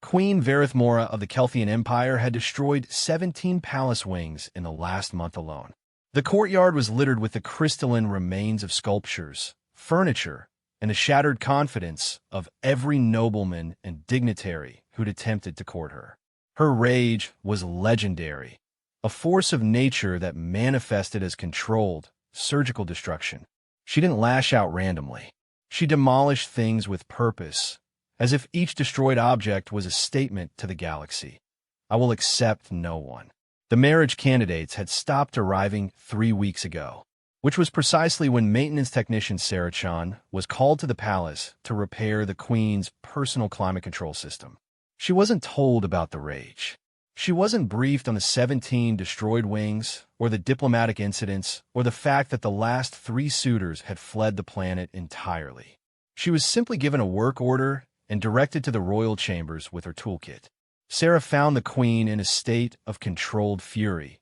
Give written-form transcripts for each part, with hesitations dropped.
Queen Varithmora of the Kelthian Empire had destroyed 17 palace wings in the last month alone. The courtyard was littered with the crystalline remains of sculptures, furniture, and the shattered confidence of every nobleman and dignitary who'd attempted to court her. Her rage was legendary, a force of nature that manifested as controlled, surgical destruction. She didn't lash out randomly. She demolished things with purpose, as if each destroyed object was a statement to the galaxy. I will accept no one. The marriage candidates had stopped arriving 3 weeks ago, which was precisely when maintenance technician Sarah Chan was called to the palace to repair the Queen's personal climate control system. She wasn't told about the rage. She wasn't briefed on the 17 destroyed wings, or the diplomatic incidents, or the fact that the last 3 suitors had fled the planet entirely. She was simply given a work order and directed to the royal chambers with her toolkit. Sarah found the Queen in a state of controlled fury,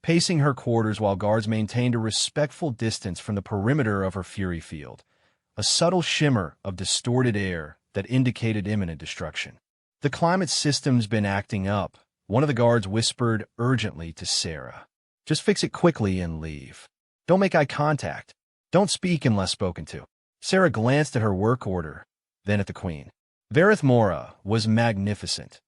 pacing her quarters while guards maintained a respectful distance from the perimeter of her fury field, a subtle shimmer of distorted air that indicated imminent destruction. "The climate system's been acting up," one of the guards whispered urgently to Sarah. "Just fix it quickly and leave. Don't make eye contact. Don't speak unless spoken to." Sarah glanced at her work order, then at the Queen. Varithmora was magnificent.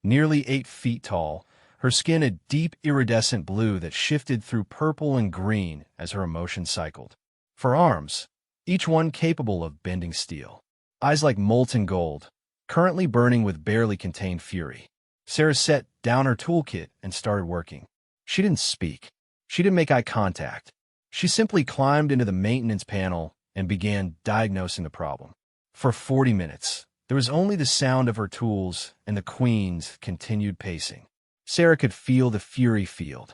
Nearly 8 feet tall, her skin a deep iridescent blue that shifted through purple and green as her emotions cycled. For arms, each one capable of bending steel. Eyes like molten gold, currently burning with barely contained fury. Sarah set down her toolkit and started working. She didn't speak. She didn't make eye contact. She simply climbed into the maintenance panel and began diagnosing the problem. For 40 minutes, there was only the sound of her tools and the Queen's continued pacing. Sarah could feel the fury field,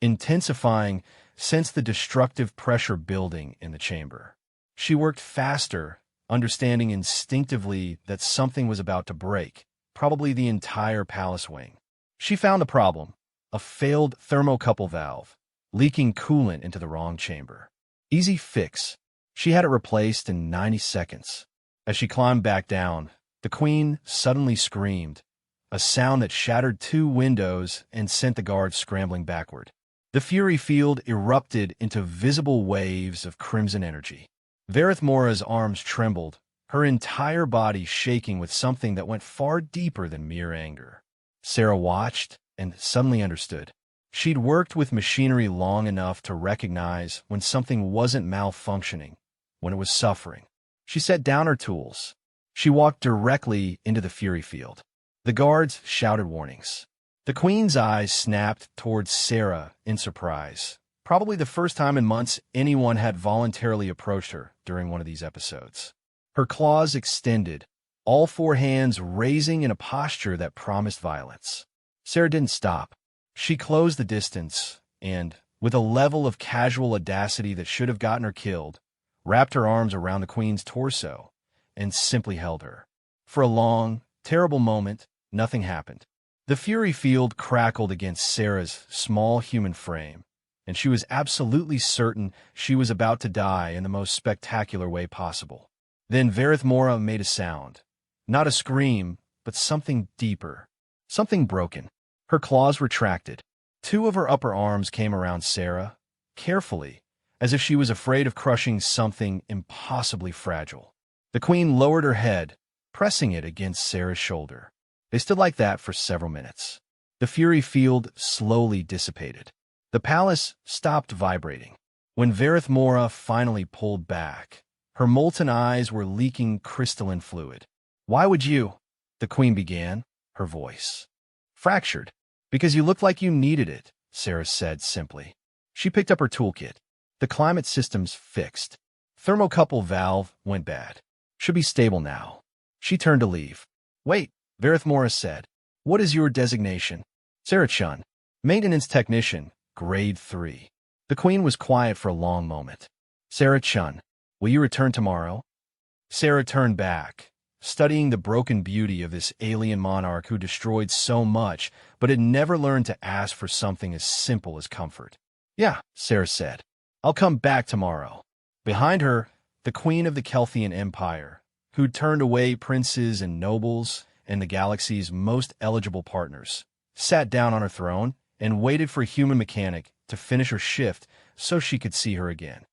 intensifying, since the destructive pressure building in the chamber. She worked faster, understanding instinctively that something was about to break, probably the entire palace wing. She found the problem, a failed thermocouple valve, leaking coolant into the wrong chamber. Easy fix. She had it replaced in 90 seconds. As she climbed back down, the Queen suddenly screamed, a sound that shattered 2 windows and sent the guards scrambling backward. The fury field erupted into visible waves of crimson energy. Varithmora's arms trembled, her entire body shaking with something that went far deeper than mere anger. Sarah watched and suddenly understood. She'd worked with machinery long enough to recognize when something wasn't malfunctioning, when it was suffering. She set down her tools. She walked directly into the fury field. The guards shouted warnings. The Queen's eyes snapped towards Sarah in surprise, probably the first time in months anyone had voluntarily approached her during one of these episodes. Her claws extended, all 4 hands raising in a posture that promised violence. Sarah didn't stop. She closed the distance and, with a level of casual audacity that should have gotten her killed, wrapped her arms around the Queen's torso and simply held her. For a long, terrible moment, nothing happened. The fury field crackled against Sarah's small human frame, and she was absolutely certain she was about to die in the most spectacular way possible. Then Varithmora made a sound. Not a scream, but something deeper. Something broken. Her claws retracted. 2 of her upper arms came around Sarah, carefully, as if she was afraid of crushing something impossibly fragile. The Queen lowered her head, pressing it against Sarah's shoulder. They stood like that for several minutes. The fury field slowly dissipated. The palace stopped vibrating. When Varithmora finally pulled back, her molten eyes were leaking crystalline fluid. "Why would you?" the Queen began, her voice fractured. "Because you looked like you needed it," Sarah said simply. She picked up her toolkit. The climate system's fixed. Thermocouple valve went bad. Should be stable now. She turned to leave. "Wait," Varithmora said. "What is your designation?" "Sarah Chun. Maintenance technician, grade 3. The Queen was quiet for a long moment. "Sarah Chun, will you return tomorrow?" Sarah turned back, studying the broken beauty of this alien monarch who destroyed so much, but had never learned to ask for something as simple as comfort. "Yeah," Sarah said. "I'll come back tomorrow." Behind her, the Queen of the Kelthian Empire, who'd turned away princes and nobles and the galaxy's most eligible partners, sat down on her throne and waited for a human mechanic to finish her shift so she could see her again.